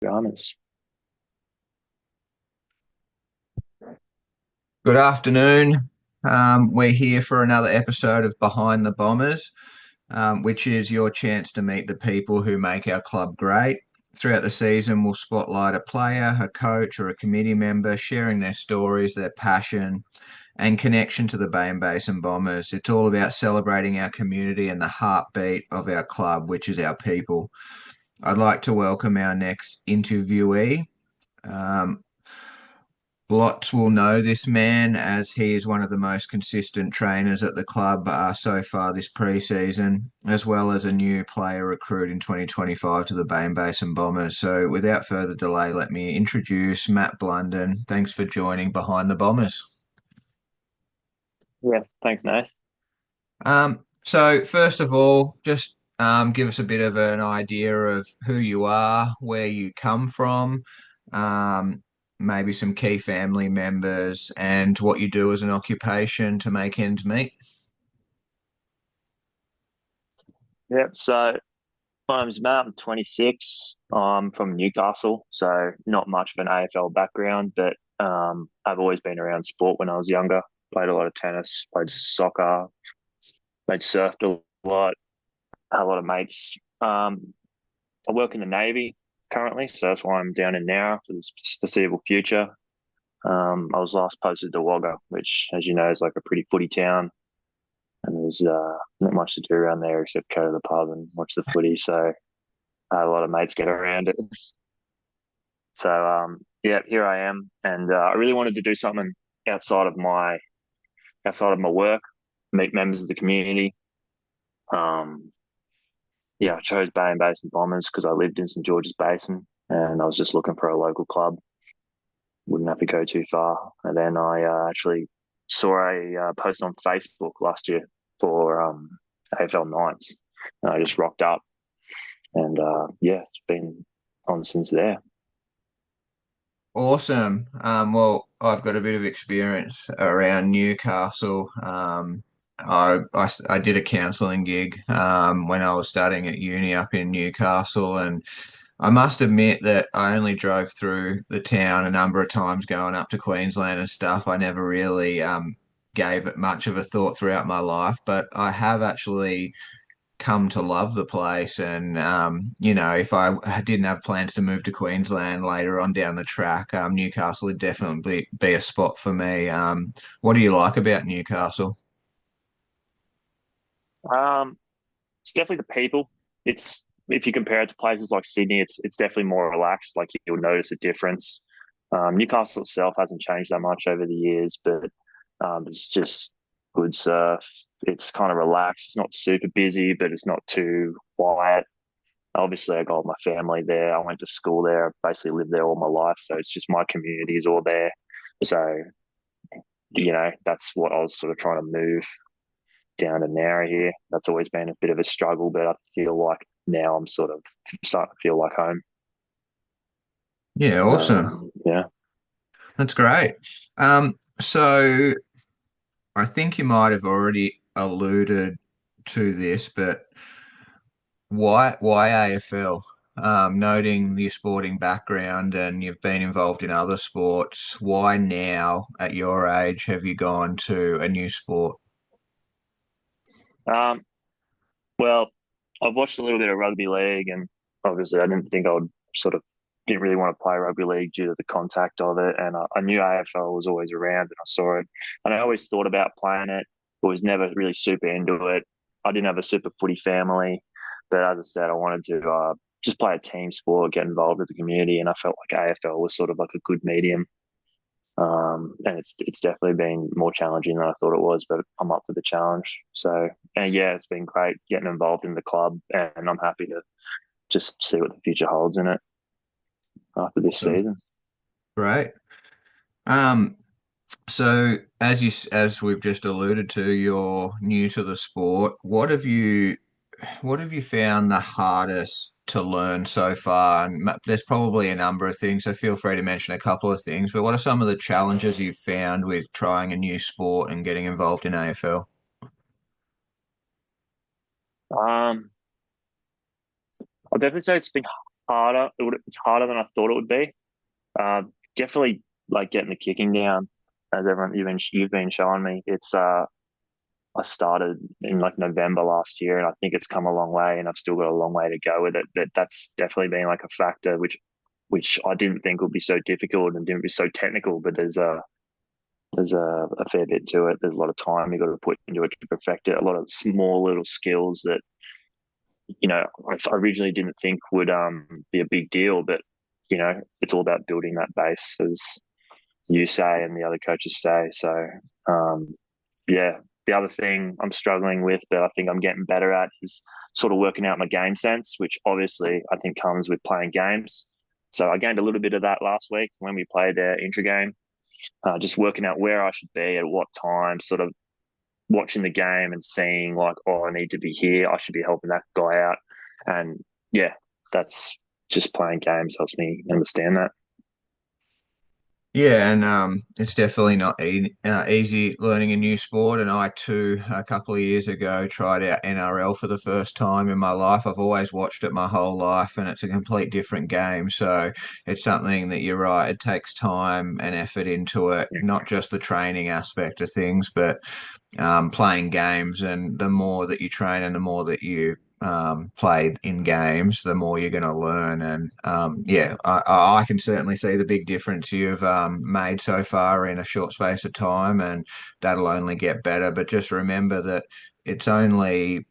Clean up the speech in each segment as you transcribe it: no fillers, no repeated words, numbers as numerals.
be honest. Good afternoon. We're here for another episode of Behind the Bombers, which is your chance to meet the people who make our club great. Throughout the season, we'll spotlight a player, a coach, or a committee member sharing their stories, their passion, and connection to the Bay and Basin Bombers. It's all about celebrating our community and the heartbeat of our club, which is our people. I'd like to welcome our next interviewee. Um, Lots will know this man as he is one of the most consistent trainers at the club so far this pre-season, as well as a new player recruit in 2025 to the Bay and Basin Bombers. So without further delay, let me introduce Matt Blunden. Thanks for joining Behind the Bombers. Yeah, thanks, Nath. So first of all, just give us a bit of an idea of who you are, where you come from, um, maybe some key family members, and what you do as an occupation to make ends meet. Yep. So my name's Matt. I'm 26. I'm from Newcastle, so not much of an AFL background, but I've always been around sport when I was younger. Played a lot of tennis, played soccer, played surfed a lot. Had a lot of mates. I work in the Navy currently, so that's why I'm down in Nowra for the foreseeable future. I was last posted to Wagga, which, as you know, is like a pretty footy town. And there's not much to do around there except go to the pub and watch the footy. So a lot of mates get around it. So yeah, here I am, and I really wanted to do something outside of my outside of my work, meet members of the community. Um, yeah, I chose Bay and Basin Bombers because I lived in St George's Basin, and I was just looking for a local club. Wouldn't have to go too far. And then I actually saw a post on Facebook last year for AFL Nights, and I just rocked up. And yeah, it's been on since there. Awesome. Well, I've got a bit of experience around Newcastle. I did a counselling gig when I was studying at uni up in Newcastle, and I must admit that I only drove through the town a number of times going up to Queensland and stuff. I never really gave it much of a thought throughout my life, but I have actually come to love the place. And, if I didn't have plans to move to Queensland later on down the track, Newcastle would definitely be a spot for me. What do you like about Newcastle? Um, it's definitely the people. It's if you compare it to places like Sydney, it's definitely more relaxed. Like you'll notice a difference. Newcastle itself hasn't changed that much over the years, but it's just good surf. It's kind of relaxed. It's not super busy, but it's not too quiet. Obviously, I got my family there. I went to school there. I basically lived there all my life, so it's just my community is all there. So that's what I was sort of trying to move down to Nowra here. That's always been a bit of a struggle, but I feel like now I'm sort of starting to feel like home. Yeah, awesome. Yeah. That's great. So I think you might have already alluded to this, but why AFL? Noting your sporting background and you've been involved in other sports, why now at your age have you gone to a new sport? Um, well, I've watched a little bit of rugby league, and obviously I didn't think I would sort of didn't really want to play rugby league due to the contact of it. And I knew AFL was always around, and I saw it, and I always thought about playing it, but was never really super into it. I didn't have a super footy family, but as I said, I wanted to just play a team sport, get involved with the community, and I felt like AFL was sort of like a good medium. And it's definitely been more challenging than I thought it was, but I'm up for the challenge. So, and yeah, it's been great getting involved in the club, and I'm happy to just see what the future holds in it after this Awesome. season. Great. Um, so as we've just alluded to, you're new to the sport. What have you found the hardest to learn so far? And there's probably a number of things, so feel free to mention a couple of things. But what are some of the challenges you've found with trying a new sport and getting involved in AFL? Um, I'll definitely say it's been. harder. It's harder than I thought it would be. Definitely like getting the kicking down, as everyone you've been showing me. It's I started in like November last year, and I think it's come a long way, and I've still got a long way to go with it. That's definitely been like a factor, which I didn't think would be so difficult and didn't be so technical. But there's a fair bit to it. There's a lot of time you got to put into it to perfect it. A lot of small little skills that I originally didn't think would be a big deal, but it's all about building that base, as you say and the other coaches say. So um, yeah, the other thing I'm struggling with, but I think I'm getting better at, is sort of working out my game sense, which obviously I think comes with playing games. So I gained a little bit of that last week when we played their intra game, just working out where I should be at what time, sort of watching the game and seeing like, oh, I need to be here. I should be helping that guy out. And yeah, that's just playing games helps me understand that. Yeah, and it's definitely not easy learning a new sport. And I too, a couple of years ago, tried out NRL for the first time in my life. I've always watched it my whole life, and it's a complete different game. So it's something that you're right. It takes time and effort into it, not just the training aspect of things, but playing games. And the more that you train and the more that you play in games, the more you're going to learn. And yeah, I can certainly see the big difference you've made so far in a short space of time, and that'll only get better. But just remember that it's only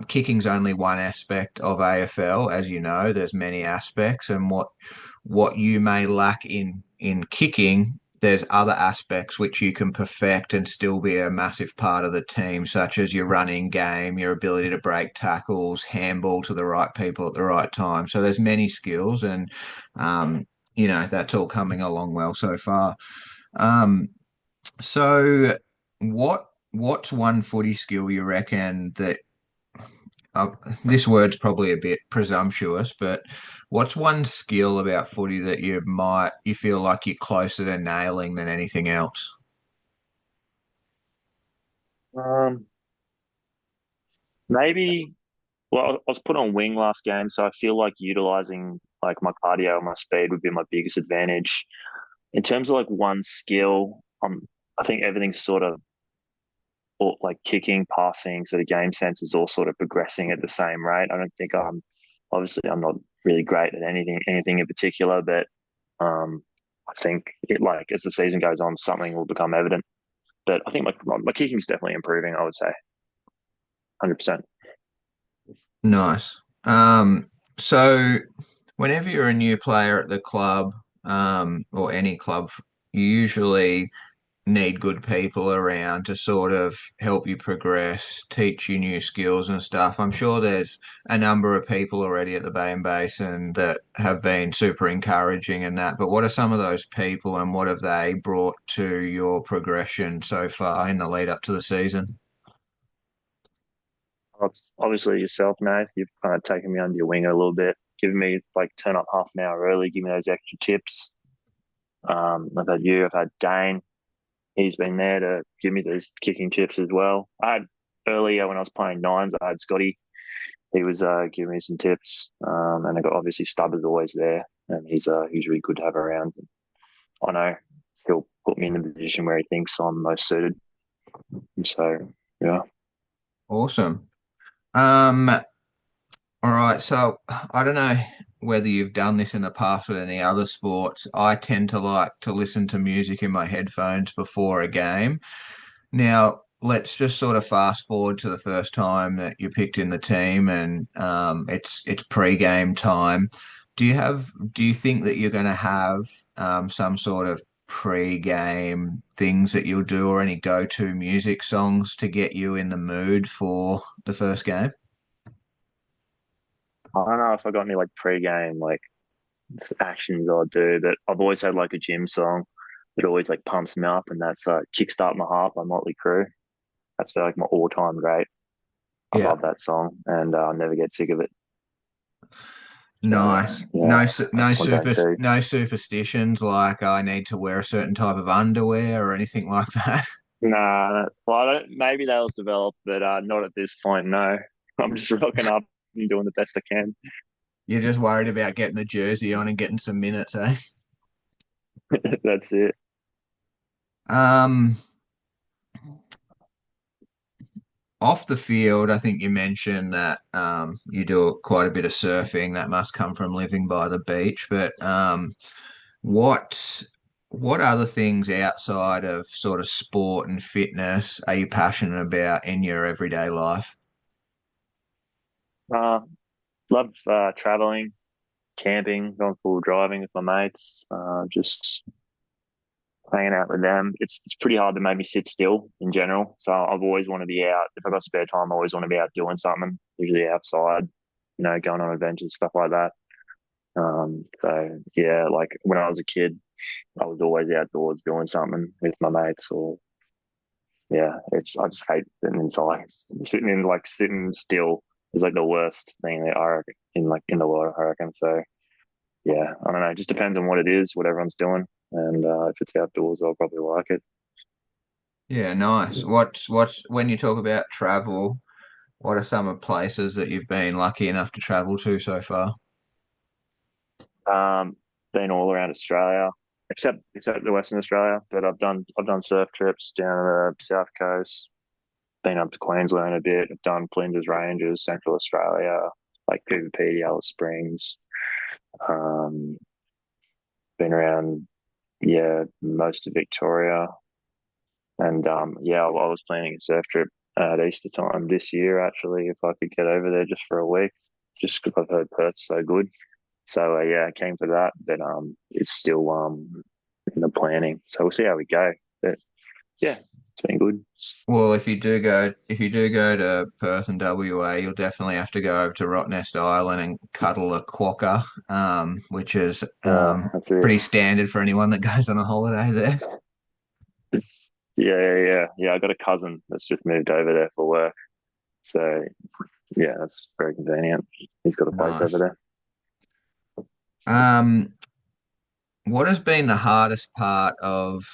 kicking's only one aspect of AFL. As you know, there's many aspects, and what you may lack in kicking, there's other aspects which you can perfect and still be a massive part of the team, such as your running game, your ability to break tackles, handball to the right people at the right time. So there's many skills, and that's all coming along well so far. Um, so what's one footy skill you reckon that uh, this word's probably a bit presumptuous, but what's one skill about footy that you feel like you're closer to nailing than anything else? Um, maybe. Well, I was put on wing last game, so I feel like utilizing like my cardio and my speed would be my biggest advantage. In terms of like one skill, I think everything's sort of all, like kicking, passing, sort of game sense is all sort of progressing at the same rate. I don't think I'm not really great at anything in particular, but I think it like as the season goes on, something will become evident. But I think my kicking's definitely improving. I would say 100%. Nice. So whenever you're a new player at the club, or any club, you usually need good people around to sort of help you progress, teach you new skills and stuff. I'm sure there's a number of people already at the Bay and Basin that have been super encouraging and that. But what are some of those people and what have they brought to your progression so far in the lead up to the season? It's obviously yourself, Nath. You've kind of taken me under your wing a little bit, given me like turn up half an hour early, give me those extra tips. I've had you, I've had Dane. He's been there to give me those kicking tips as well. I had earlier when I was playing nines, I had Scotty. He was giving me some tips, and I got obviously Stubber's always there, and he's really good to have around. I know he'll put me in the position where he thinks I'm most suited. So yeah. Awesome. All right, so I don't know whether you've done this in the past with any other sports. I tend to like to listen to music in my headphones before a game. Now, let's just sort of fast forward to the first time that you picked in the team, and it's pre-game time. Do you think that you're going to have some sort of pre-game things that you'll do, or any go-to music songs to get you in the mood for the first game? I don't know if I got any like pre-game like actions I'll do, but I've always had like a gym song that always like pumps me up, and that's "Kickstart My Heart" by Motley Crue. That's like my all-time great. I Yeah. love that song, and I'll never get sick of it. So Nice. yeah, that's my go-to. No superstitions like I need to wear a certain type of underwear or anything like that. Nah, well, maybe they'll develop, but not at this point. No, I'm just rocking up and doing the best I can. You're just worried about getting the jersey on and getting some minutes, eh? That's it. Um, Off the field, I think you mentioned that you do quite a bit of surfing. That must come from living by the beach. But what what other things outside of sort of sport and fitness are you passionate about in your everyday life? Uh, love traveling, camping, going full driving with my mates, just hanging out with them. It's pretty hard to make me sit still in general. So I've always want to be out. If I've got spare time, I always want to be out doing something, usually outside, going on adventures, stuff like that. So yeah, like when I was a kid, I was always outdoors doing something with my mates or yeah, I just hate sitting inside. Sitting still is like the worst thing that I reckon in the world, I reckon. So yeah, I don't know. It just depends on what it is, what everyone's doing. And if it's outdoors, I'll probably like it. Yeah, nice. What's when you talk about travel, what are some of places that you've been lucky enough to travel to so far? Um, been all around Australia, except the Western Australia. But I've done surf trips down the south coast. Been up to Queensland a bit. I've done Flinders Ranges, Central Australia, like PVP, Alice Springs. Um, been around, yeah, most of Victoria. And yeah, I was planning a surf trip at Easter time this year, actually, if I could get over there just for a week, just because I've heard Perth's so good. So yeah, I came for that, but it's still in the planning. So we'll see how we go. But yeah, it's been good. Well, if you do go to Perth and WA, you'll definitely have to go over to Rottnest Island and cuddle a quokka, which is That's it. pretty standard for anyone that goes on a holiday there. It's yeah. I got a cousin that's just moved over there for work. So yeah, that's very convenient. He's got a place over Nice. there. Um, what has been the hardest part of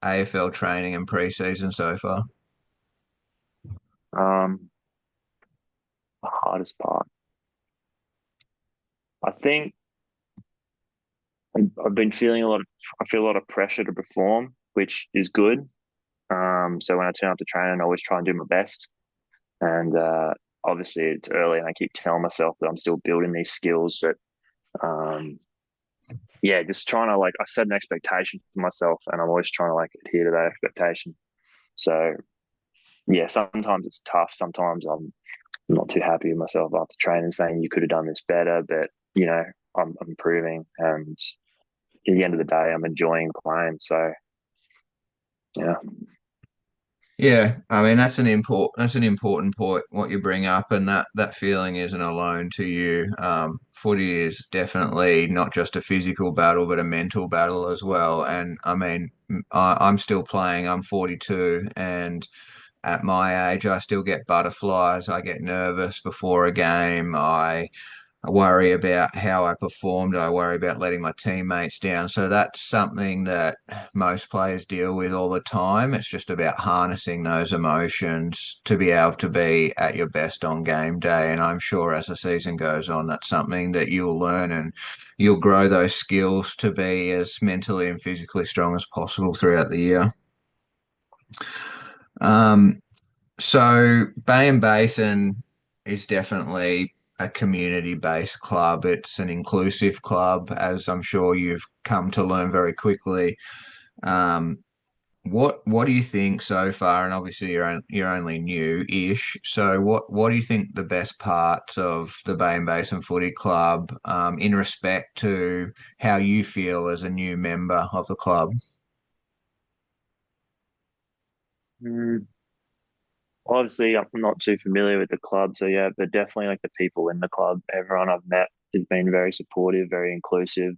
AFL training and preseason so far? Um, the hardest part, I think, I've been feeling I feel a lot of pressure to perform, which is good. So when I turn up to training, I always try and do my best. And obviously, it's early, and I keep telling myself that I'm still building these skills. But um, yeah, just trying to I set an expectation for myself, and I'm always trying to adhere to that expectation. So yeah, sometimes it's tough. Sometimes I'm not too happy with myself after training, saying you could have done this better. But I'm improving, and at the end of the day, I'm enjoying playing. So yeah, Yeah, I mean that's an important point what you bring up, and that feeling isn't alone to you. Footy is definitely not just a physical battle, but a mental battle as well. And I mean, I'm still playing. I'm 42, and at my age, I still get butterflies. I get nervous before a game. I worry about how I performed. I worry about letting my teammates down. So that's something that most players deal with all the time. It's just about harnessing those emotions to be able to be at your best on game day. And I'm sure as the season goes on, that's something that you'll learn and you'll grow those skills to be as mentally and physically strong as possible throughout the year. Um, so Bay and Basin is definitely a community-based club. It's an inclusive club, as I'm sure you've come to learn very quickly. Um, what do you think so far? And obviously you're only new-ish. So what do you think the best parts of the Bay and Basin Footy Club, in respect to how you feel as a new member of the club? mm, obviously I'm not too familiar with the club, so yeah, but definitely the people in the club, everyone I've met has been very supportive, very inclusive.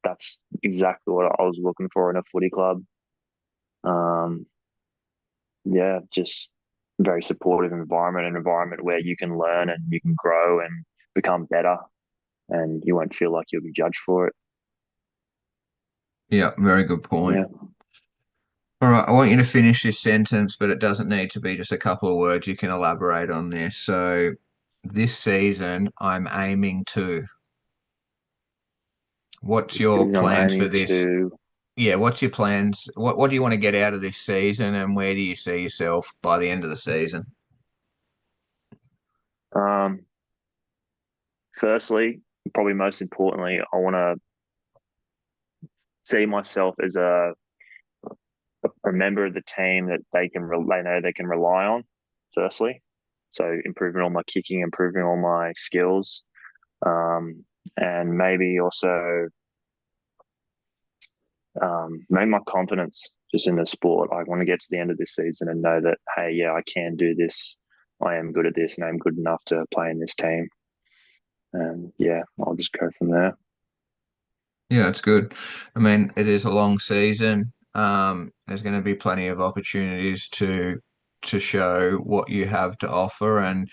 That's exactly what I was looking for in a footy club. Um, yeah, just very supportive environment, an environment where you can learn and you can grow and become better, and you won't feel like you'll be judged for it. Yeah, very good point. Yeah. All right, I want you to finish this sentence, but it doesn't need to be just a couple of words. You can elaborate on this. So, this season I'm aiming to. What's This your season I'm plans for aiming this? to Yeah, what's your plans? What do you want to get out of this season, and where do you see yourself by the end of the season? um, firstly, probably most importantly, I want to see myself as a member of the team that they know they can rely on. Firstly, so improving all my kicking, improving all my skills, and maybe also maybe my confidence just in the sport. I want to get to the end of this season and know that, hey, yeah, I can do this. I am good at this, and I'm good enough to play in this team. And yeah, I'll just go from there. Yeah, it's good. I mean, it is a long season. There's going to be plenty of opportunities to show what you have to offer, and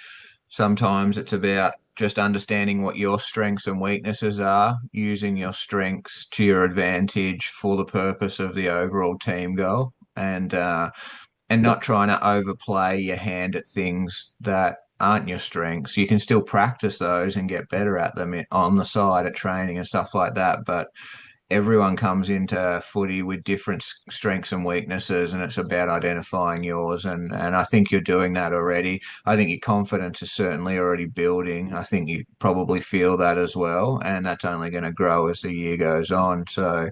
sometimes it's about just understanding what your strengths and weaknesses are, using your strengths to your advantage for the purpose of the overall team goal, and Yeah, not trying to overplay your hand at things that aren't your strengths. You can still practice those and get better at them on the side at training and stuff like that, but everyone comes into footy with different strengths and weaknesses, and it's about identifying yours. And I think you're doing that already. I think your confidence is certainly already building. I think you probably feel that as well, and that's only going to grow as the year goes on. So,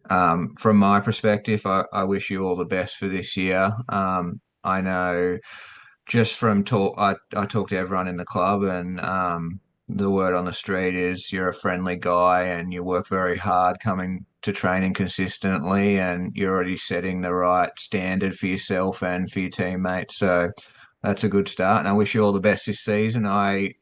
from my perspective, I wish you all the best for this year. I know just from talk, I talk to everyone in the club, and the word on the street is you're a friendly guy and you work very hard coming to training consistently, and you're already setting the right standard for yourself and for your teammates. So that's a good start, and I wish you all the best this season. I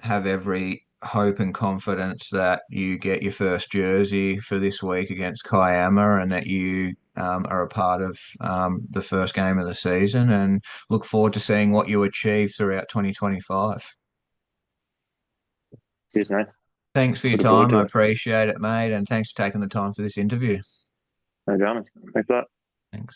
have every hope and confidence that you get your first jersey for this week against Kiama, and that you are a part of the first game of the season, and look forward to seeing what you achieve throughout 2025. cheers, mate. Thanks for your Looking forward time. I to it. appreciate it, mate, and thanks for taking the time for this interview. No dramas. Thanks for that. Thanks.